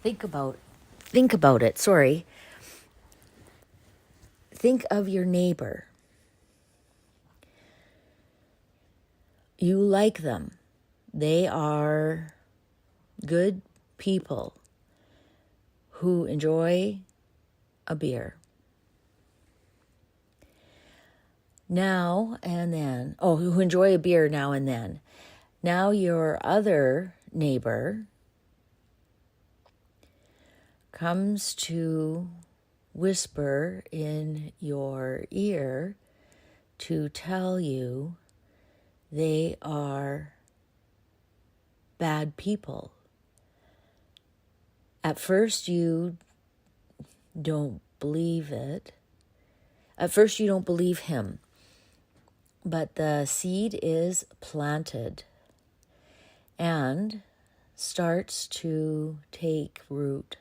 Think about it. Sorry. Think of your neighbor. You like them. They are good people who enjoy a beer. Now and then. Oh, who enjoy a beer now and then. Now your other neighbor comes to whisper in your ear to tell you they are bad people. At first you don't believe it. At first you don't believe him. But the seed is planted and starts to take root.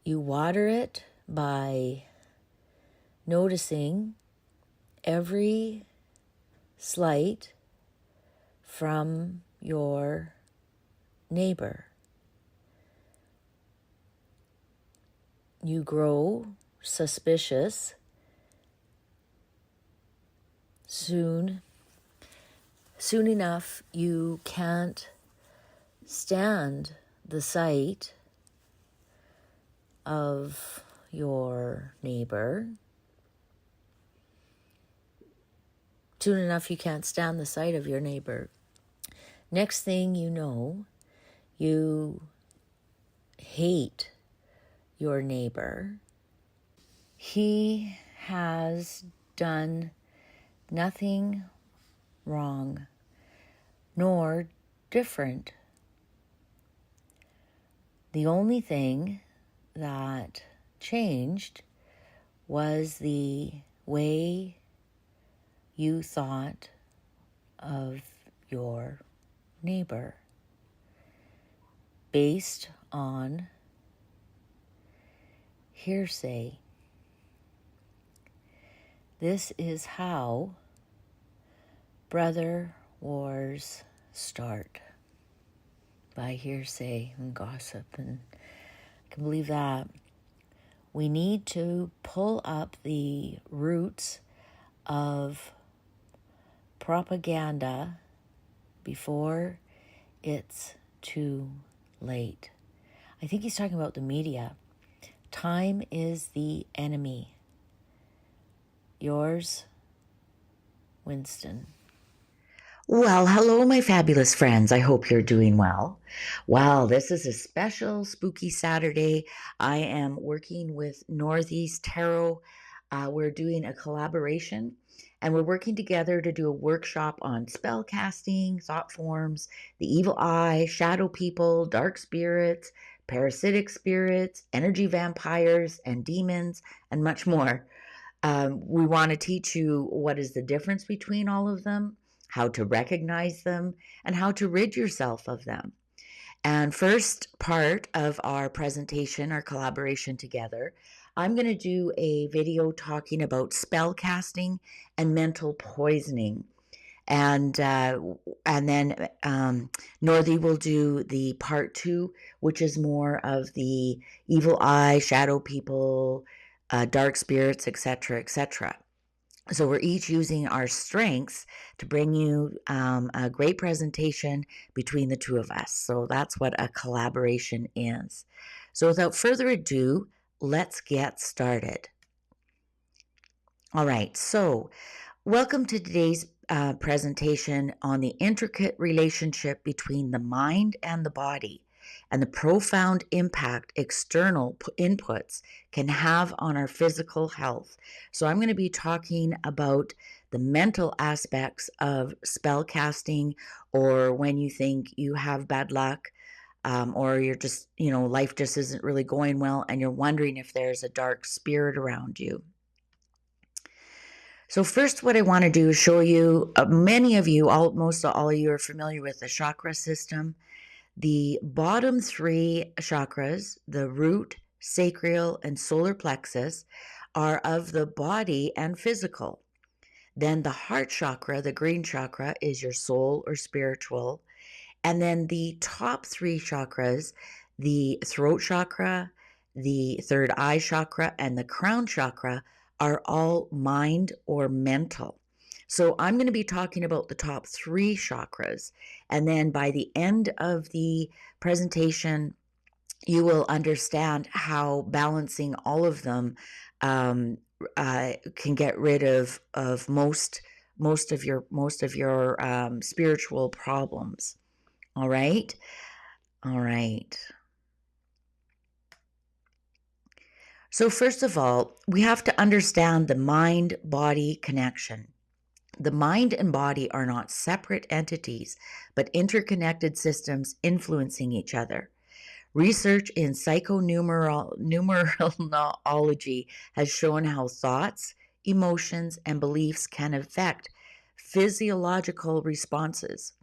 You water it by noticing every slight from your neighbor. You grow suspicious. Soon enough, you can't stand the sight of your neighbor. Soon enough, you can't stand the sight of your neighbor. Next thing you know, you hate your neighbor. He has done nothing wrong, nor different. The only thing that changed was the way you thought of your neighbor, based on hearsay. This is how brother wars start, by hearsay and gossip, and I can believe that. We need to pull up the roots of propaganda before it's too late. I think he's talking about the media. Time is the enemy. Yours, Winston. Well, hello, my fabulous friends. I hope you're doing well. Wow, this is a special spooky Saturday. I am working with Northeast Tarot. We're doing a collaboration, and we're working together to do a workshop on spell casting, thought forms, the evil eye, shadow people, dark spirits, parasitic spirits, energy vampires, and demons, and much more. We want to teach you what is the difference between all of them, how to recognize them, and how to rid yourself of them. And first part of our presentation, our collaboration together, I'm going to do a video talking about spell casting and mental poisoning. And then Northy will do the part 2, which is more of the evil eye, shadow people, dark spirits, etc., etc. So we're each using our strengths to bring you a great presentation between the two of us. So that's what a collaboration is. So without further ado, let's get started. All right, so welcome to today's presentation on the intricate relationship between the mind and the body, and the profound impact external inputs can have on our physical health. So I'm going to be talking about the mental aspects of spell casting, or when you think you have bad luck, or you're just, life just isn't really going well, and you're wondering if there's a dark spirit around you. So first, what I want to do is show you, many of you, most all of you are familiar with the chakra system. The bottom 3 chakras, the root, sacral, and solar plexus, are of the body and physical. Then the heart chakra, the green chakra, is your soul or spiritual. And then the top three chakras, the throat chakra, the third eye chakra, and the crown chakra, are all mind or mental. So I'm going to be talking about the top three chakras. And then by the end of the presentation, you will understand how balancing all of them can get rid of most of your spiritual problems. All right. All right. So first of all, we have to understand the mind-body connection. The mind and body are not separate entities, but interconnected systems influencing each other. Research in psychonumerology has shown how thoughts, emotions, and beliefs can affect physiological responses.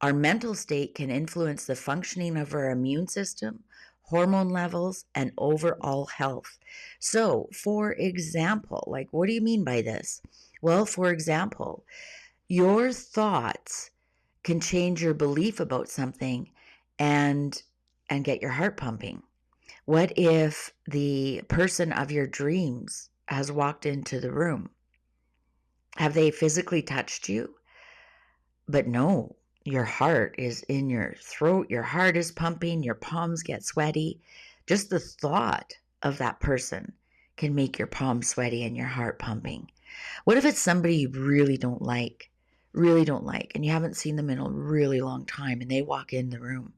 Our mental state can influence the functioning of our immune system, hormone levels, and overall health. So, for example, like, what do you mean by this? Well, for example, your thoughts can change your belief about something and get your heart pumping. What if the person of your dreams has walked into the room? Have they physically touched you? But no, your heart is in your throat, your heart is pumping, your palms get sweaty. Just the thought of that person can make your palms sweaty and your heart pumping. What if it's somebody you really don't like, and you haven't seen them in a really long time, and they walk in the room?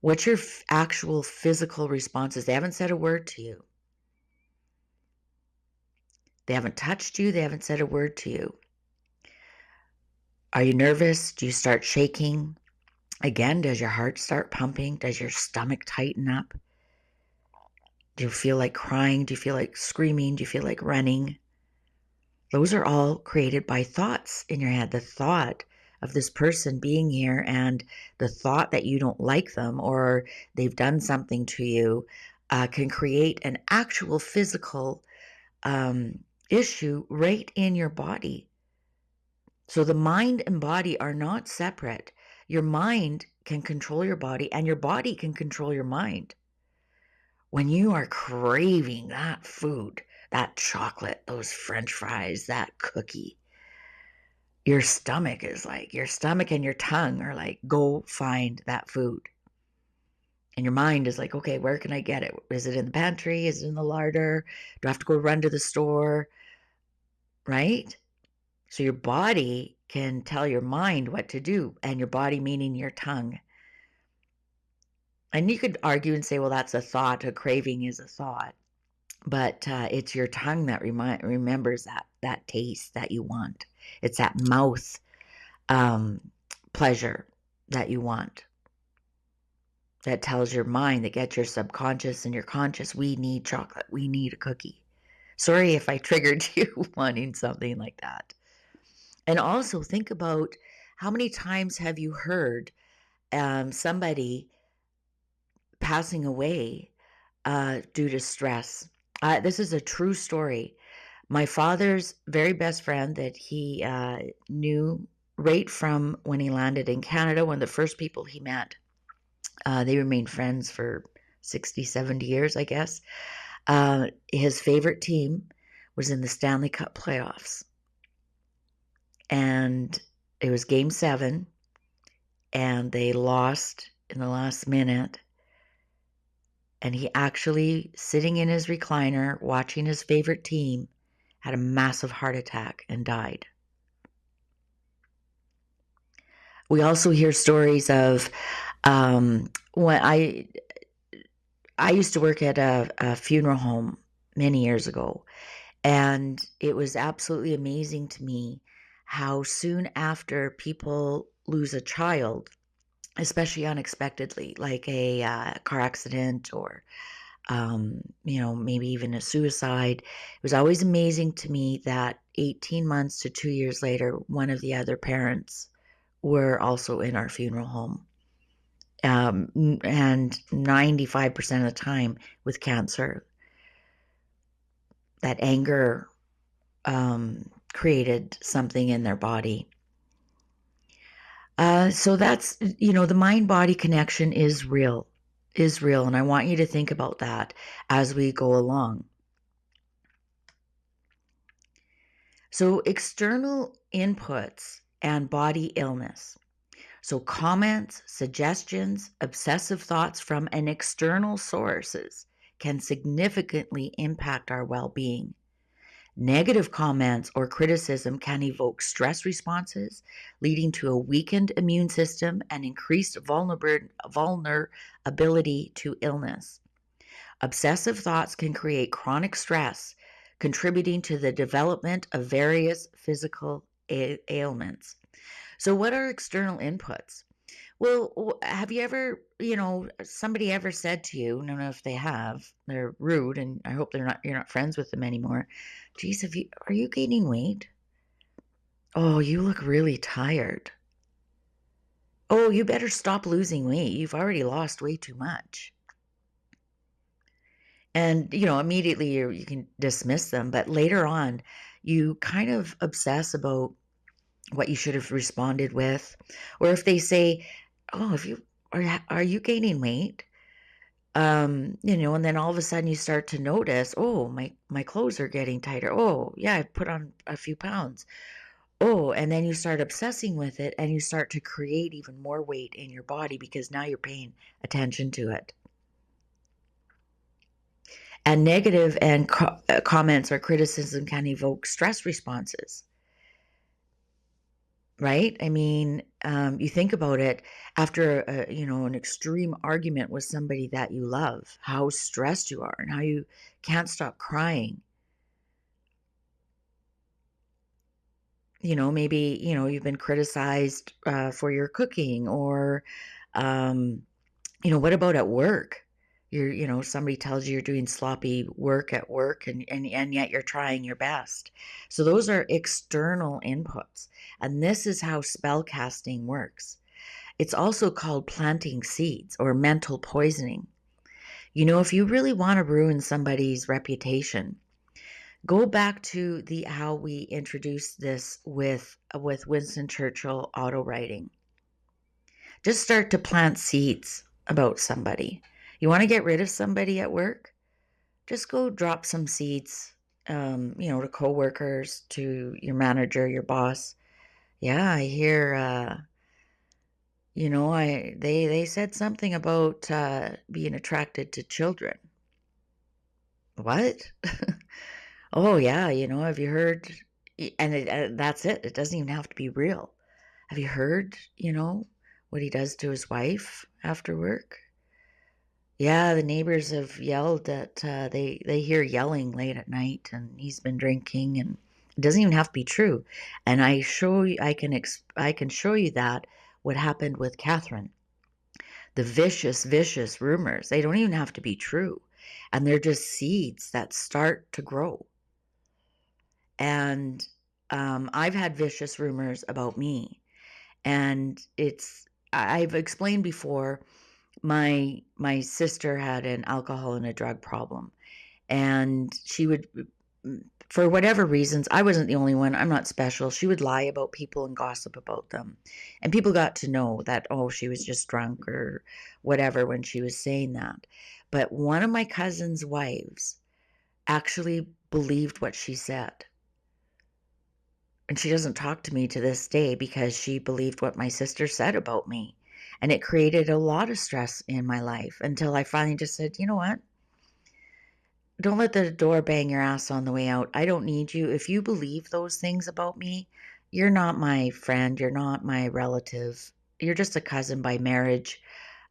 What's your actual physical responses? They haven't said a word to you. They haven't touched you. They haven't said a word to you. Are you nervous? Do you start shaking? Again, does your heart start pumping? Does your stomach tighten up? Do you feel like crying? Do you feel like screaming? Do you feel like running? Those are all created by thoughts in your head. The thought of this person being here and the thought that you don't like them or they've done something to you can create an actual physical issue right in your body. So the mind and body are not separate. Your mind can control your body, and your body can control your mind. When you are craving that food, that chocolate, those French fries, that cookie, your stomach and your tongue are like, go find that food. And your mind is like, okay, where can I get it? Is it in the pantry? Is it in the larder? Do I have to go run to the store? Right? So your body can tell your mind what to do, and your body meaning your tongue. And you could argue and say, well, that's a thought. A craving is a thought. But it's your tongue that remembers that taste that you want. It's that mouth pleasure that you want. That tells your mind, that gets your subconscious and your conscious, we need chocolate. We need a cookie. Sorry if I triggered you wanting something like that. And also think about how many times have you heard somebody passing away due to stress. This is a true story. My father's very best friend that he knew right from when he landed in Canada, one of the first people he met. They remained friends for 60, 70 years, I guess. His favorite team was in the Stanley Cup playoffs. And it was game 7, and they lost in the last minute. And he actually, sitting in his recliner, watching his favorite team, had a massive heart attack and died. We also hear stories of when I used to work at a funeral home many years ago, and it was absolutely amazing to me how soon after people lose a child, especially unexpectedly, like a car accident or maybe even a suicide. It was always amazing to me that 18 months to 2 years later, one of the other parents were also in our funeral home. And 95% of the time with cancer. That anger created something in their body. So that's, the mind body connection is real. And I want you to think about that as we go along. So, external inputs and body illness. So, comments, suggestions, obsessive thoughts from an external sources can significantly impact our well being. Negative comments or criticism can evoke stress responses, leading to a weakened immune system and increased vulnerability to illness. Obsessive thoughts can create chronic stress, contributing to the development of various physical ailments. So, what are external inputs? Well, have you ever, somebody ever said to you, I don't know if they have, they're rude, and I hope you're not friends with them anymore. Geez, are you gaining weight? Oh, you look really tired. Oh, you better stop losing weight. You've already lost way too much. And, immediately you can dismiss them, but later on, you kind of obsess about what you should have responded with. Or if they say, "Oh, if you are you gaining weight?" And then all of a sudden you start to notice, "Oh, my clothes are getting tighter. Oh, yeah, I put on a few pounds." Oh, and then you start obsessing with it and you start to create even more weight in your body because now you're paying attention to it. And negative and comments or criticism can evoke stress responses, right? I mean, you think about it after an extreme argument with somebody that you love, how stressed you are and how you can't stop crying. Maybe you've been criticized for your cooking, or um, what about at work? Somebody tells you you're doing sloppy work at work, and yet you're trying your best. So those are external inputs. And this is how spell casting works. It's also called planting seeds or mental poisoning. If you really want to ruin somebody's reputation, go back to the how we introduced this with Winston Churchill auto writing. Just start to plant seeds about somebody. You want to get rid of somebody at work? Just go drop some seeds, to coworkers, to your manager, your boss. Yeah, I hear, they said something about being attracted to children. What? Oh yeah, have you heard? And that's it. It doesn't even have to be real. Have you heard? What he does to his wife after work? Yeah, the neighbors have yelled that they hear yelling late at night, and he's been drinking, and it doesn't even have to be true. And I can show you that what happened with Catherine. The vicious rumors, they don't even have to be true, and they're just seeds that start to grow. And I've had vicious rumors about me, and I've explained before. My sister had an alcohol and a drug problem, and she would, for whatever reasons, I wasn't the only one, I'm not special, she would lie about people and gossip about them, and people got to know that, oh, she was just drunk or whatever when she was saying that. But one of my cousin's wives actually believed what she said, and she doesn't talk to me to this day because she believed what my sister said about me. And it created a lot of stress in my life until I finally just said, you know what? Don't let the door bang your ass on the way out. I don't need you. If you believe those things about me, you're not my friend. You're not my relative. You're just a cousin by marriage.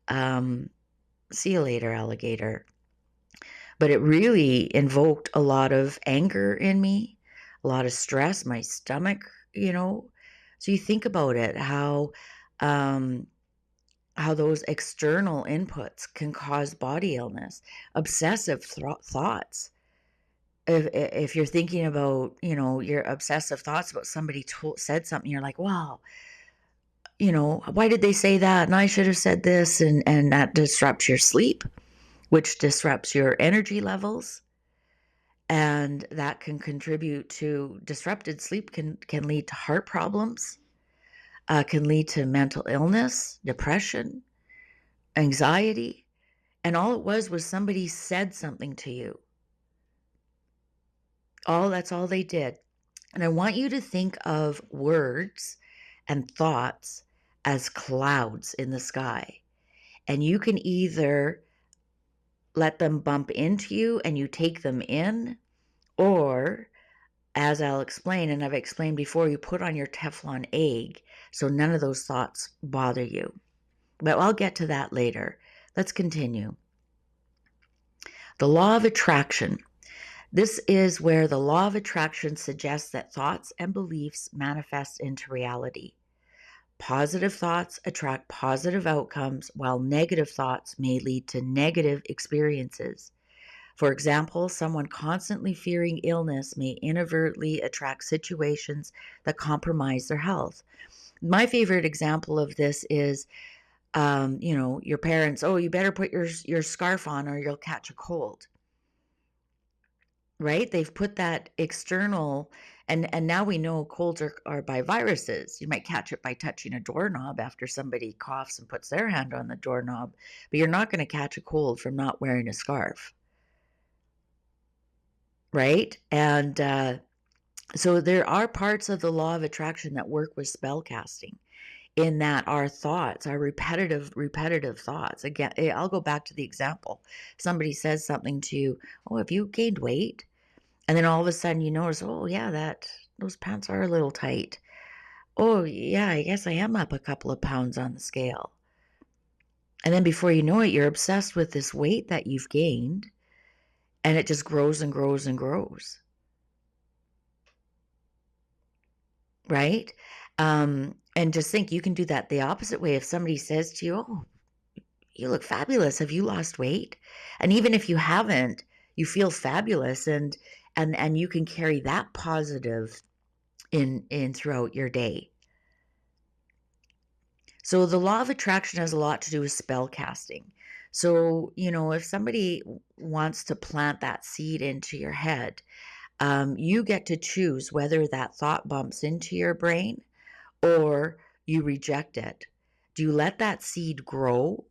Um, See you later, alligator. But it really invoked a lot of anger in me, a lot of stress, my stomach, you know. So you think about it, um, how those external inputs can cause body illness, obsessive thoughts. If you're thinking about, your obsessive thoughts about somebody said something, you're like, wow, why did they say that? And I should have said this, and that disrupts your sleep, which disrupts your energy levels, and that can contribute to disrupted sleep can lead to heart problems. can lead to mental illness, depression, anxiety. And all it was somebody said something to you. That's all they did. And I want you to think of words and thoughts as clouds in the sky. And you can either let them bump into you and you take them in, or, as I'll explain, and I've explained before, you put on your Teflon egg so none of those thoughts bother you. But I'll get to that later. Let's continue. The law of attraction. This is where the law of attraction suggests that thoughts and beliefs manifest into reality. Positive thoughts attract positive outcomes, while negative thoughts may lead to negative experiences. For example, someone constantly fearing illness may inadvertently attract situations that compromise their health. My favorite example of this is, your parents, oh, you better put your scarf on or you'll catch a cold. Right? They've put that external, and now we know colds are by viruses. You might catch it by touching a doorknob after somebody coughs and puts their hand on the doorknob, but you're not going to catch a cold from not wearing a scarf. Right? And so there are parts of the law of attraction that work with spell casting, in that our thoughts, our repetitive thoughts. Again, I'll go back to the example. Somebody says something to you, oh, have you gained weight? And then all of a sudden you notice, oh yeah, those pants are a little tight. Oh yeah, I guess I am up a couple of pounds on the scale. And then before you know it, you're obsessed with this weight that you've gained, and it just grows and grows and grows. Right? And just think, you can do that the opposite way. If somebody says to you, oh, you look fabulous, have you lost weight? And even if you haven't, you feel fabulous, and you can carry that positive in throughout your day. So the law of attraction has a lot to do with spell casting. So, if somebody wants to plant that seed into your head, you get to choose whether that thought bumps into your brain or you reject it. Do you let that seed grow,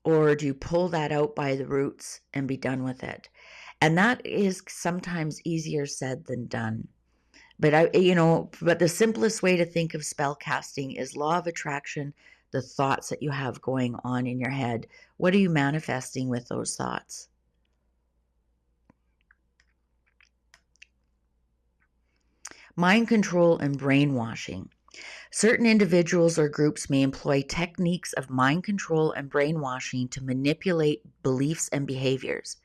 or do you pull that out by the roots and be done with it? And that is sometimes easier said than done. But but the simplest way to think of spell casting is law of attraction, the thoughts that you have going on in your head. What are you manifesting with those thoughts? Mind control and brainwashing. Certain individuals or groups may employ techniques of mind control and brainwashing to manipulate beliefs and behaviors.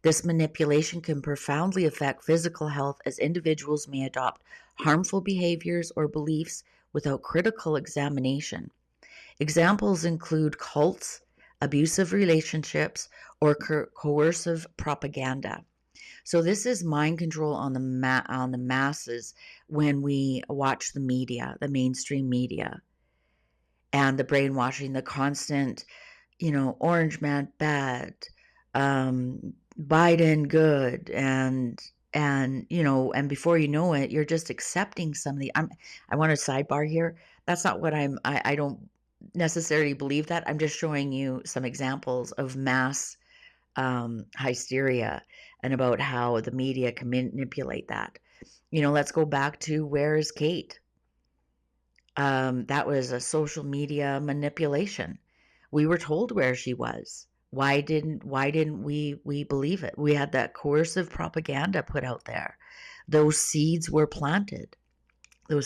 This manipulation can profoundly affect physical health, as individuals may adopt harmful behaviors or beliefs without critical examination. Examples include cults, abusive relationships, or coercive propaganda. So this is mind control on the masses when we watch the media, the mainstream media, and the brainwashing, the constant, Orange Man bad, Biden good, and and before you know it, you're just accepting some of the. I want to sidebar here. That's not what I don't necessarily believe that. I'm just showing you some examples of mass hysteria, and about how the media can manipulate that. Let's go back to Where is Kate? That was a social media manipulation. We were told where she was. Why didn't we believe it? We had that coercive propaganda put out there. Those seeds were planted. And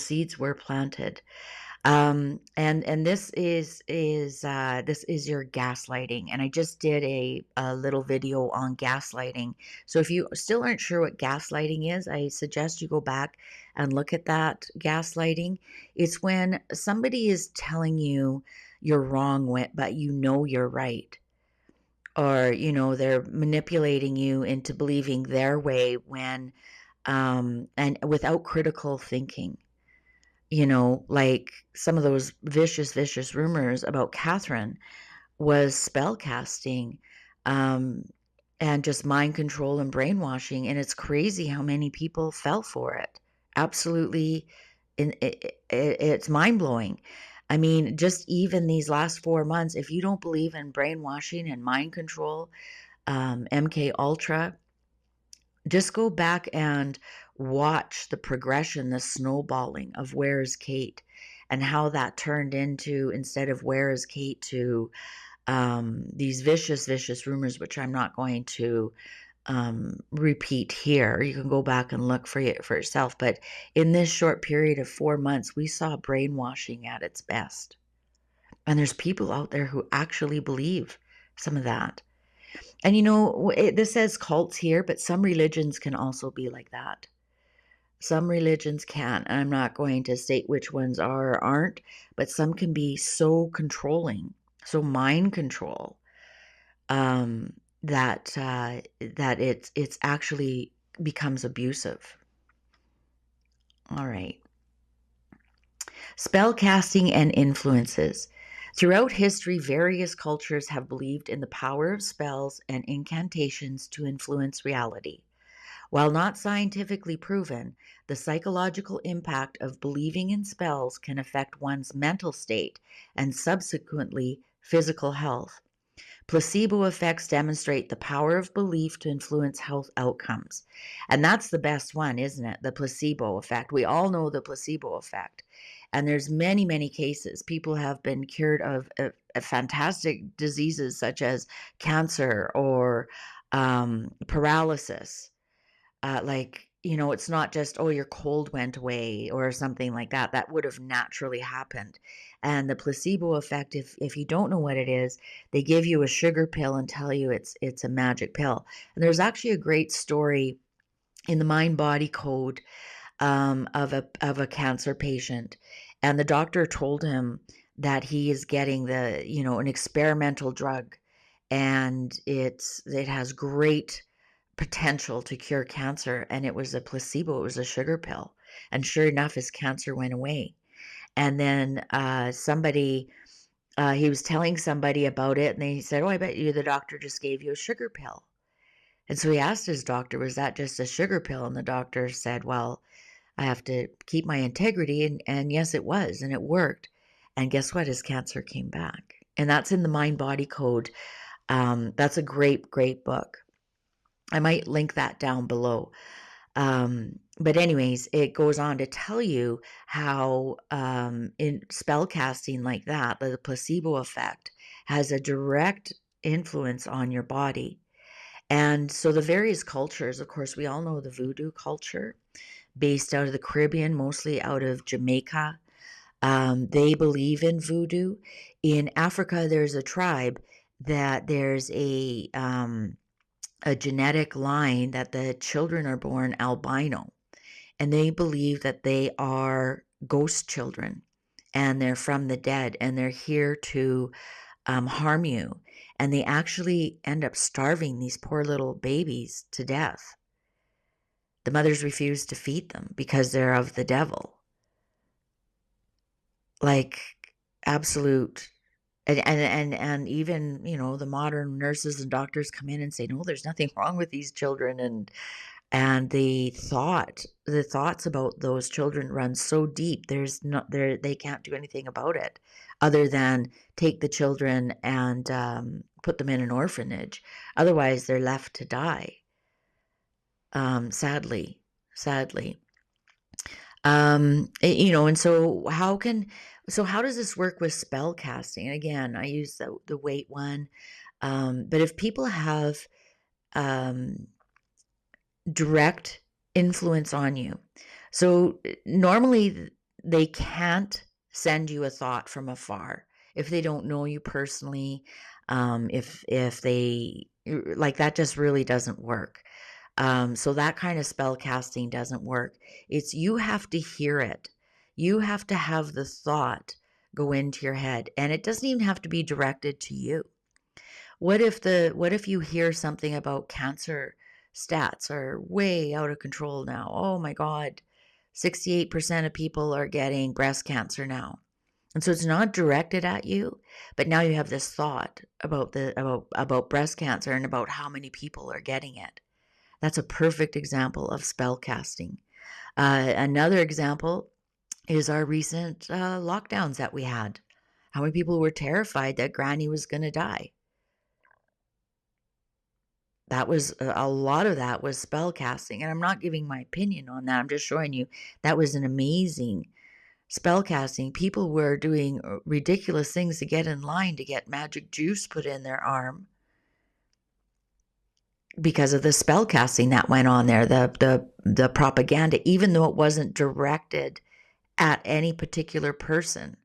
this is your gaslighting, and I just did a little video on gaslighting. So if you still aren't sure what gaslighting is, I suggest you go back and look at that. Gaslighting, it's when somebody is telling you you're wrong, but you're right, or they're manipulating you into believing their way when and without critical thinking. Like some of those vicious rumors about Catherine was spell casting, and just mind control and brainwashing. And it's crazy how many people fell for it. Absolutely it's mind-blowing. I mean, just even these last 4 months, if you don't believe in brainwashing and mind control, MK Ultra, just go back and watch the progression, the snowballing of Where is Kate, and how that turned into, instead of Where is Kate, to these vicious rumors, which I'm not going to repeat here. You can go back and look for it for yourself. But in this short period of 4 months, we saw brainwashing at its best. And there's people out there who actually believe some of that. And this says cults here, but some religions can also be like that. Some religions can, and I'm not going to state which ones are or aren't, but some can be so controlling, so mind control, that it's actually becomes abusive. All right. Spell casting and influences. Throughout history, various cultures have believed in the power of spells and incantations to influence reality. While not scientifically proven, the psychological impact of believing in spells can affect one's mental state and subsequently physical health. Placebo effects demonstrate the power of belief to influence health outcomes. And that's the best one, isn't it? The placebo effect. We all know the placebo effect. And there's many cases. People have been cured of fantastic diseases such as cancer or paralysis. It's not just, oh, your cold went away or something like that. That would have naturally happened. And the placebo effect, if you don't know what it is, they give you a sugar pill and tell you it's a magic pill. And there's actually a great story in the Mind Body Code, of a cancer patient, and the doctor told him that he is getting an experimental drug, and it has great potential to cure cancer, and it was a placebo. It was a sugar pill, and sure enough, his cancer went away. And then he was telling somebody about it, and they said, "Oh, I bet you the doctor just gave you a sugar pill." And so he asked his doctor, "Was that just a sugar pill?" And the doctor said, "Well, I have to keep my integrity." And yes, it was, and it worked. And guess what? His cancer came back. And that's in the Mind Body Code. That's a great book. I might link that down below. But anyways, it goes on to tell you how in spell casting like that, the placebo effect has a direct influence on your body. And so the various cultures, of course, we all know the voodoo culture, based out of the Caribbean, mostly out of Jamaica. They believe in voodoo. In Africa, there's a tribe that there's a genetic line that the children are born albino, and they believe that they are ghost children, and they're from the dead, and they're here to harm you. And they actually end up starving these poor little babies to death. The mothers refuse to feed them because they're of the devil. Like, absolute. And even, the modern nurses and doctors come in and say, no, there's nothing wrong with these children. And the thoughts about those children run so deep. They can't do anything about it other than take the children and put them in an orphanage. Otherwise, they're left to die. Sadly. And so how does this work with spell casting? And again, I use the weight one. But if people have direct influence on you, so normally they can't send you a thought from afar if they don't know you personally. If they like, that just really doesn't work. So that kind of spell casting doesn't work. You have to hear it. You have to have the thought go into your head, and it doesn't even have to be directed to you. What if you hear something about cancer stats are way out of control now? Oh my God, 68% of people are getting breast cancer now. And so it's not directed at you, but now you have this thought about breast cancer and about how many people are getting it. That's a perfect example of spell casting. Another example is our recent lockdowns that we had. How many people were terrified that Granny was going to die? That was a lot of that was spell casting. And I'm not giving my opinion on that. I'm just showing you that was an amazing spell casting. People were doing ridiculous things to get in line to get magic juice put in their arm because of the spell casting that went on there, the propaganda, even though it wasn't directed at any particular person.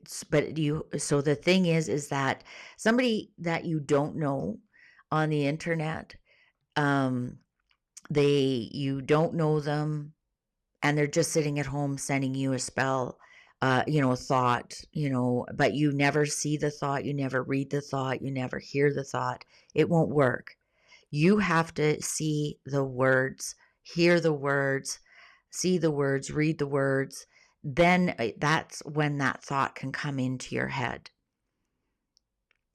So the thing is that somebody that you don't know on the internet, um, you don't know them, and they're just sitting at home sending you a spell, a thought, but you never see the thought, you never read the thought, you never hear the thought. It won't work. You have to see the words, hear the words, see the words, read the words. Then that's when that thought can come into your head.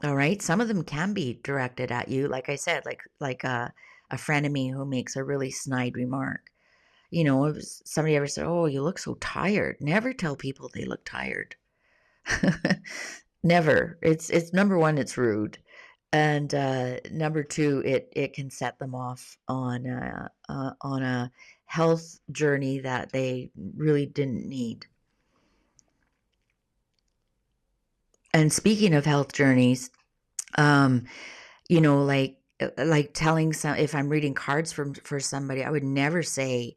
All right. Some of them can be directed at you. Like I said, like a friend of me who makes a really snide remark. If somebody ever said, "Oh, you look so tired." Never tell people they look tired. Never. It's number one, it's rude. And number two, it can set them off on a health journey that they really didn't need. And speaking of health journeys, um, like telling if I'm reading cards for somebody, I would never say,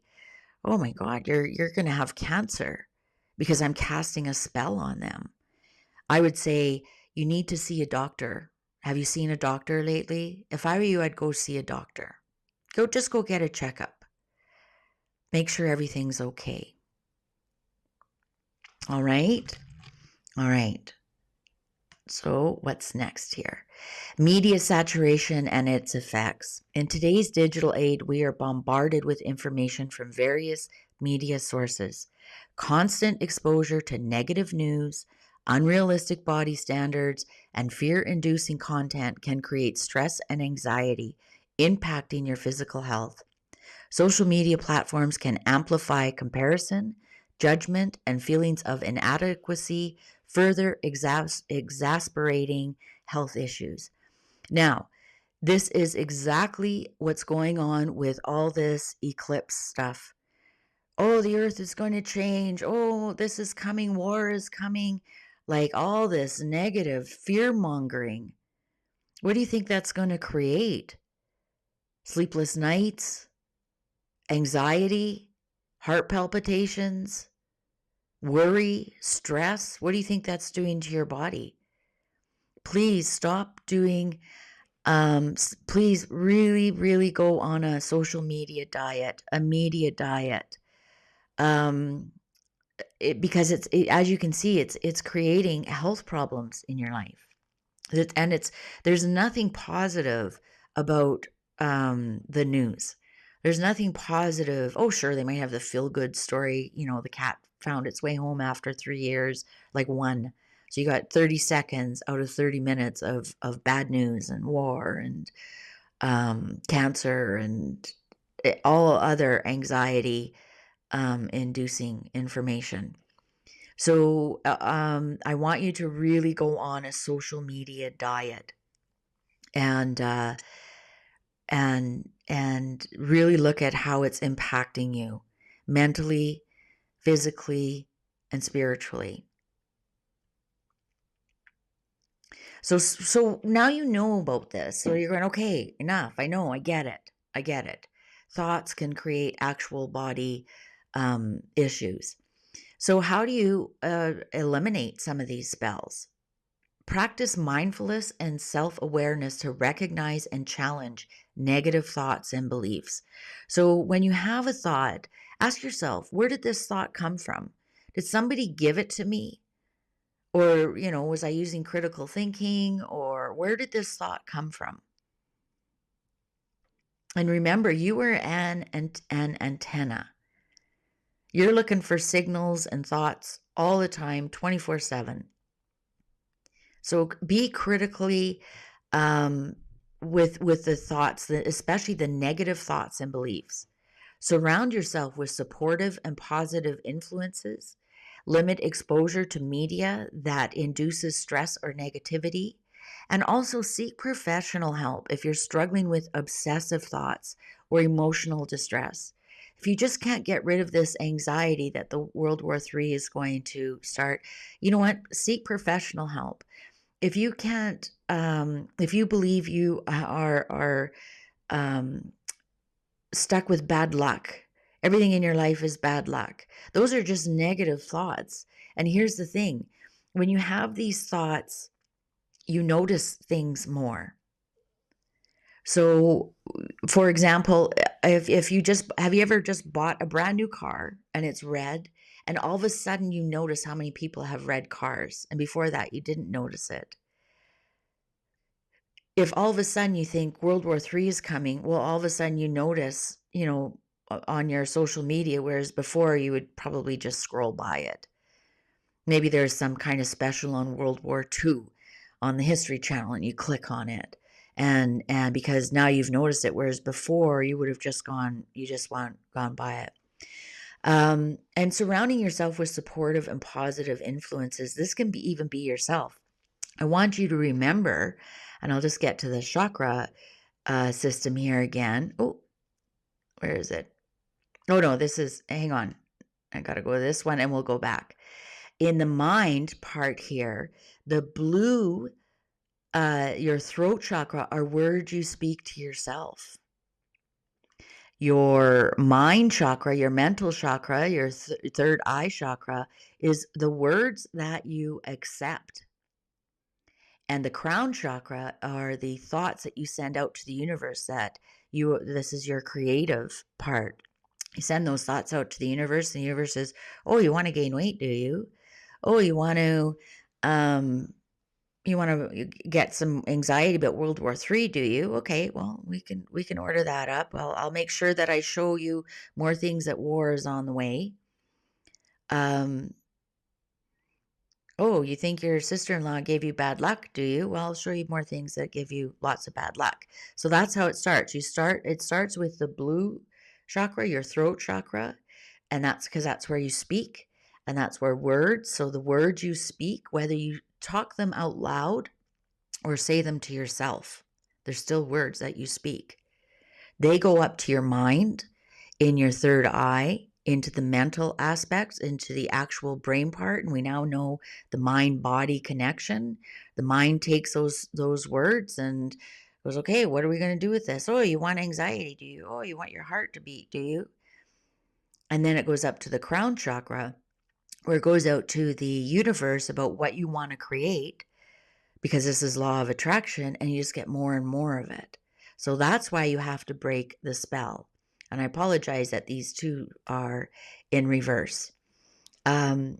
"Oh my God, you're going to have cancer," because I'm casting a spell on them. I would say, "You need to see a doctor. Have you seen a doctor lately?" If I were you, I'd go see a doctor. Just go get a checkup. Make sure everything's okay. All right? All right. So, what's next here? Media saturation and its effects. In today's digital age, we are bombarded with information from various media sources. Constant exposure to negative news, unrealistic body standards, and fear-inducing content can create stress and anxiety, impacting your physical health. Social media platforms can amplify comparison, judgment, and feelings of inadequacy, further exasperating health issues. Now, this is exactly what's going on with all this eclipse stuff. Oh, the earth is going to change. Oh, this is coming. War is coming. Like all this negative fear mongering. What do you think that's going to create? Sleepless nights, anxiety, heart palpitations, worry, stress. What do you think that's doing to your body? Please stop doing please really, really go on a social media diet, a media diet. Because as you can see, it's creating health problems in your life. There's nothing positive about the news. There's nothing positive. Oh, sure, they might have the feel good story. The cat found its way home after 3 years, like one. So you got 30 seconds out of 30 minutes of bad news and war and cancer and all other anxiety inducing information. So I want you to really go on a social media diet and and really look at how it's impacting you mentally, physically, and spiritually. So now you know about this. So you're going, okay, enough. I know, I get it. I get it. Thoughts can create actual body issues. So how do you eliminate some of these spells? Practice mindfulness and self-awareness to recognize and challenge negative thoughts and beliefs. So when you have a thought, ask yourself, where did this thought come from? Did somebody give it to me? Or, was I using critical thinking? Or where did this thought come from? And remember, you are an antenna. You're looking for signals and thoughts all the time, 24/7. So be critically with the thoughts, especially the negative thoughts and beliefs. Surround yourself with supportive and positive influences. Limit exposure to media that induces stress or negativity. And also seek professional help if you're struggling with obsessive thoughts or emotional distress. If you just can't get rid of this anxiety that the World War III is going to start, you know what? Seek professional help. If you can't, if you believe you are um, stuck with bad luck. Everything in your life is bad luck. Those are just negative thoughts. And here's the thing, when you have these thoughts, you notice things more. So, for example, if you just have you ever just bought a brand new car and it's red, and all of a sudden you notice how many people have red cars, and before that you didn't notice it. If all of a sudden you think World War III is coming, well, all of a sudden you notice, on your social media, whereas before you would probably just scroll by it. Maybe there's some kind of special on World War II on the History Channel and you click on it. And because now you've noticed it, whereas before you would have just gone by it. And surrounding yourself with supportive and positive influences. This can even be yourself. I want you to remember, and I'll just get to the chakra system here again. Oh, where is it? Oh, no, hang on. I got to go to this one and we'll go back. In the mind part here, the blue, your throat chakra, are words you speak to yourself. Your mind chakra, your mental chakra, your third eye chakra is the words that you accept. And the crown chakra are the thoughts that you send out to the universe, this is your creative part. You send those thoughts out to the universe, and the universe says, oh, you want to gain weight, do you? Oh, you want to get some anxiety about World War III, do you? Okay, well, we can order that up. Well, I'll make sure that I show you more things that war is on the way. Oh, you think your sister-in-law gave you bad luck, do you? Well, I'll show you more things that give you lots of bad luck. So that's how it starts. It starts with the blue chakra, your throat chakra, and that's because that's where you speak, and that's where words, so the words you speak, whether you talk them out loud or say them to yourself, they're still words that you speak. They go up to your mind in your third eye, into the mental aspects, into the actual brain part. And we now know the mind-body connection. The mind takes those words and goes, okay, what are we going to do with this? Oh, you want anxiety, do you? Oh, you want your heart to beat, do you? And then it goes up to the crown chakra, where it goes out to the universe about what you want to create, because this is law of attraction, and you just get more and more of it. So that's why you have to break the spell. And I apologize that these two are in reverse. So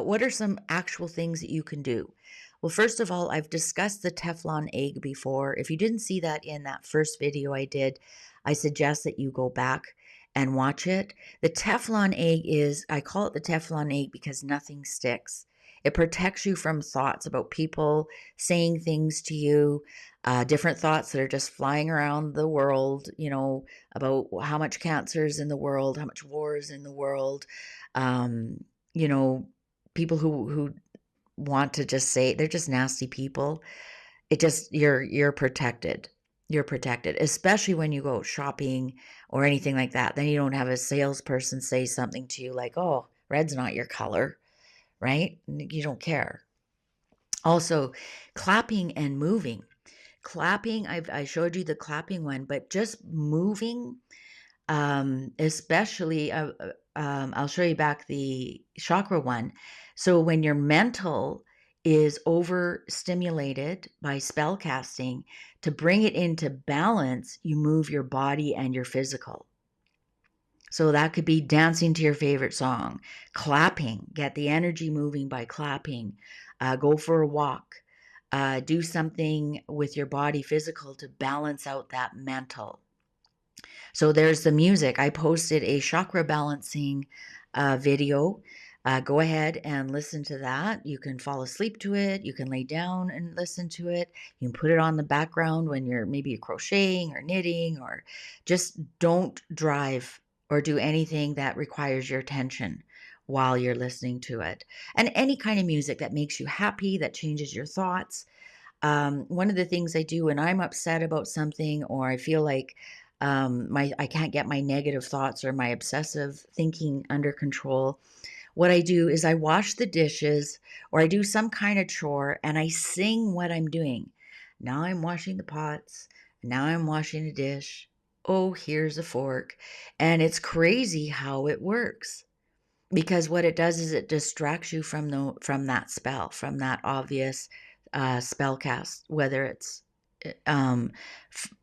what are some actual things that you can do? Well, first of all, I've discussed the Teflon egg before. If you didn't see that in that first video I did, I suggest that you go back and watch it. The Teflon egg I call it the Teflon egg because nothing sticks. It protects you from thoughts about people saying things to you, different thoughts that are just flying around the world, about how much cancer is in the world, how much war is in the world. People who want to just say, they're just nasty people. You're protected. You're protected, especially when you go shopping or anything like that. Then you don't have a salesperson say something to you like, oh, red's not your color, right? You don't care. Also, clapping and moving. Clapping, I showed you the clapping one, but just moving, especially, I'll show you back the chakra one. So when your mental is overstimulated by spell casting, to bring it into balance, you move your body and your physical. So that could be dancing to your favorite song, clapping, get the energy moving by clapping, go for a walk, do something with your body physical to balance out that mental. So there's the music. I posted a chakra balancing video Go ahead and listen to that. You can fall asleep to it. You can lay down and listen to it. You can put it on the background when you're maybe crocheting or knitting, or just don't drive or do anything that requires your attention while you're listening to it. And any kind of music that makes you happy, that changes your thoughts. One of the things I do when I'm upset about something, or I feel like I can't get my negative thoughts or my obsessive thinking under control, what I do is I wash the dishes or I do some kind of chore and I sing what I'm doing. Now I'm washing the pots. Now I'm washing a dish. Oh, here's a fork. And it's crazy how it works, because what it does is it distracts you from that spell, from that obvious spell cast, whether it's um,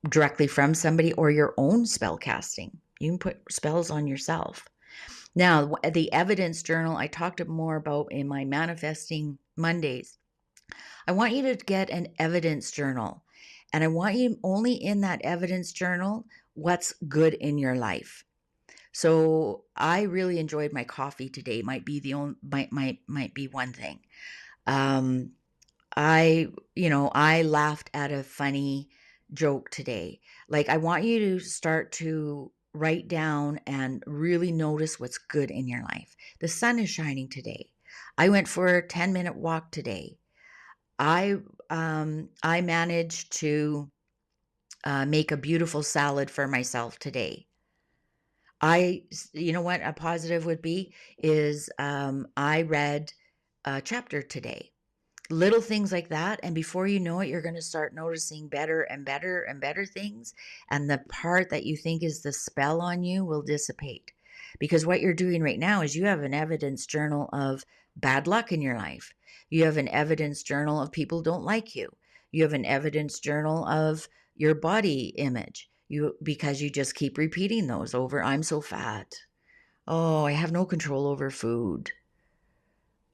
directly from somebody or your own spell casting. You can put spells on yourself. Now, the evidence journal I talked more about in my Manifesting Mondays. I want you to get an evidence journal, and I want you only in that evidence journal what's good in your life. So I really enjoyed my coffee today. Might be the only might be one thing. Um, I laughed at a funny joke today. Like, I want you to start to write down and really notice what's good in your life. The sun is shining today. I went for a 10-minute walk today. I managed to make a beautiful salad for myself today. You know what a positive would be is I read a chapter today. Little things like that, and before you know it, you're going to start noticing better and better and better things, and the part that you think is the spell on you will dissipate. Because what you're doing right now is you have an evidence journal of bad luck in your life. You have an evidence journal of people don't like you. You have an evidence journal of your body image. Because you just keep repeating those over. I'm so fat. Oh, I have no control over food.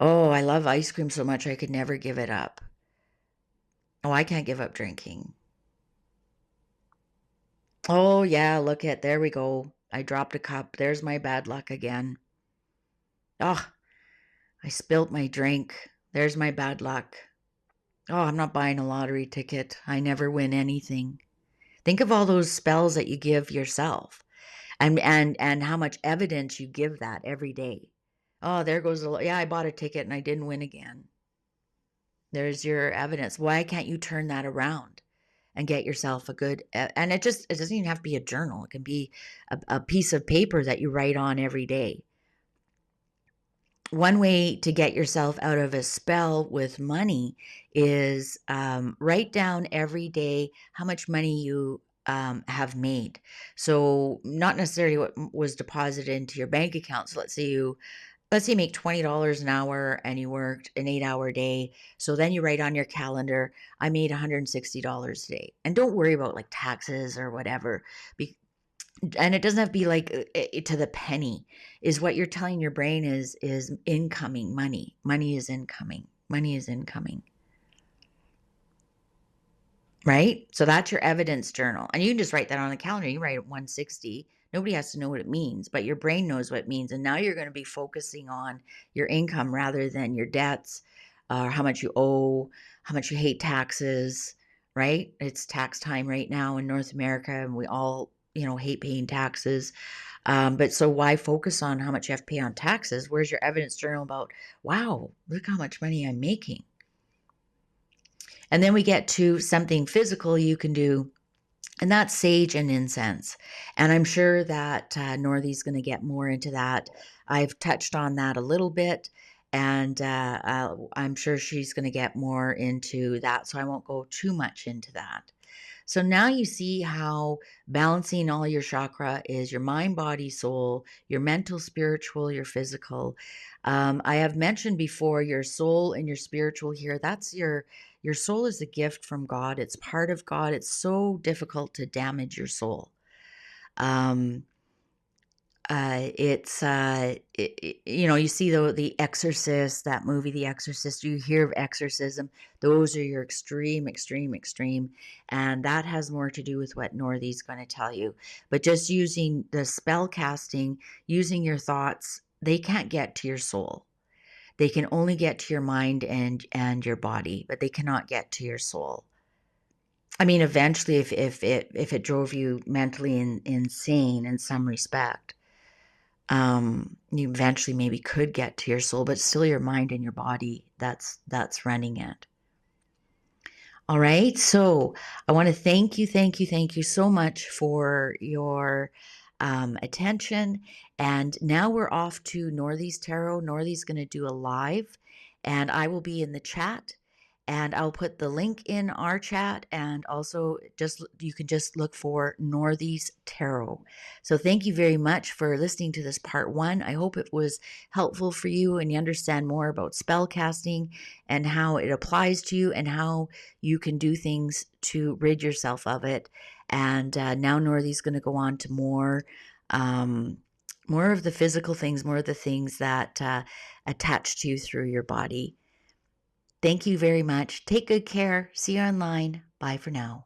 Oh, I love ice cream so much I could never give it up. Oh, I can't give up drinking. Oh, yeah, look at, there we go. I dropped a cup. There's my bad luck again. Oh, I spilt my drink. There's my bad luck. Oh, I'm not buying a lottery ticket. I never win anything. Think of all those spells that you give yourself, and how much evidence you give that every day. Oh, there goes yeah, I bought a ticket and I didn't win again. There's your evidence. Why can't you turn that around and get yourself a good, and it doesn't even have to be a journal. It can be a piece of paper that you write on every day. One way to get yourself out of a spell with money is write down every day how much money you have made. So not necessarily what was deposited into your bank account. So let's say you make $20 an hour and you worked an 8-hour day. So then you write on your calendar, I made $160 today. And don't worry about like taxes or whatever. And it doesn't have to be like to the penny. Is what you're telling your brain is incoming money. Money is incoming. Money is incoming. Right? So that's your evidence journal. And you can just write that on a calendar. You write it 160. Nobody has to know what it means, but your brain knows what it means. And now you're going to be focusing on your income rather than your debts, or how much you owe, how much you hate taxes, right? It's tax time right now in North America, and we all, hate paying taxes. But so why focus on how much you have to pay on taxes? Where's your evidence journal about, wow, look how much money I'm making? And then we get to something physical you can do, and that's sage and incense. And I'm sure that Northy's going to get more into that. I've touched on that a little bit, and I'm sure she's going to get more into that. So I won't go too much into that. So now you see how balancing all your chakra is your mind, body, soul, your mental, spiritual, your physical. I have mentioned before your soul and your spiritual here. That's your soul is a gift from God. It's part of God. It's so difficult to damage your soul. You see the Exorcist, that movie, The Exorcist. You hear of exorcism. Those are your extreme, extreme, extreme, and that has more to do with what Northy's going to tell you. But just using the spell casting, using your thoughts, they can't get to your soul. They can only get to your mind and your body, but they cannot get to your soul. I mean, eventually, if it drove you mentally insane in some respect, you eventually maybe could get to your soul, but still your mind and your body that's running it. All right. So I want to thank you so much for your attention. And now we're off to Northy's Tarot. Northy's going to do a live, and I will be in the chat. And I'll put the link in our chat, and also just you can just look for Northy's Tarot. So thank you very much for listening to this part 1. I hope it was helpful for you and you understand more about spell casting and how it applies to you and how you can do things to rid yourself of it. And now Northy's going to go on to more of the physical things, more of the things that attach to you through your body. Thank you very much. Take good care. See you online. Bye for now.